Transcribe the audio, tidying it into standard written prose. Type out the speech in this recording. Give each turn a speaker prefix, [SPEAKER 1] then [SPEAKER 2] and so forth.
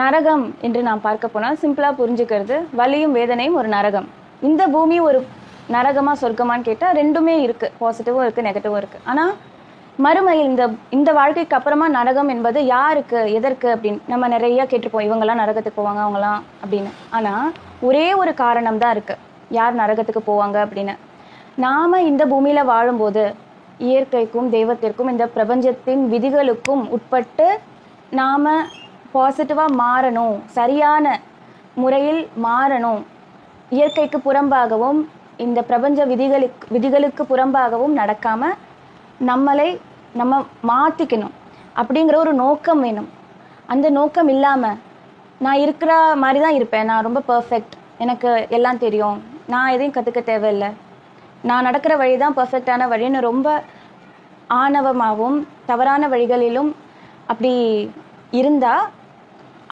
[SPEAKER 1] நரகம் என்று நாம் பார்க்க போனால் சிம்பிளாக புரிஞ்சுக்கிறது, வலியும் வேதனையும் ஒரு நரகம். இந்த பூமி ஒரு நரகமா சொர்க்கமான்னு கேட்டால் ரெண்டுமே இருக்குது, பாசிட்டிவும் இருக்குது நெகட்டிவும் இருக்குது. ஆனால் மறுமையில் இந்த வாழ்க்கைக்கு அப்புறமா நரகம் என்பது யாருக்கு எதற்கு அப்படின்னு நம்ம நிறைய கேட்டிருப்போம். இவங்கெல்லாம் நரகத்துக்கு போவாங்க அவங்களாம் அப்படின்னு. ஆனால் ஒரே ஒரு காரணம் தான் இருக்குது யார் நரகத்துக்கு போவாங்க அப்படின்னு. நாம் இந்த பூமியில் வாழும்போது இயற்கைக்கும் தெய்வத்திற்கும் இந்த பிரபஞ்சத்தின் விதிகளுக்கும் உட்பட்டு நாம் பாசிட்டிவாக மாறணும், சரியான முறையில் மாறணும். இயற்கைக்கு புறம்பாகவும் இந்த பிரபஞ்ச விதிகளுக்கு புறம்பாகவும் நடக்காமல் நம்ம மாற்றிக்கணும் அப்படிங்கிற ஒரு நோக்கம் வேணும். அந்த நோக்கம் இல்லாமல் நான் இருக்கிற மாதிரி தான் இருப்பேன், நான் ரொம்ப பர்ஃபெக்ட், எனக்கு எல்லாம் தெரியும், நான் எதையும் கற்றுக்க தேவையில்லை, நான் நடக்கிற வழி தான் பர்ஃபெக்டான வழின்னு ரொம்ப ஆணவமாகவும் தவறான வழிகளிலும் அப்படி இருந்தால்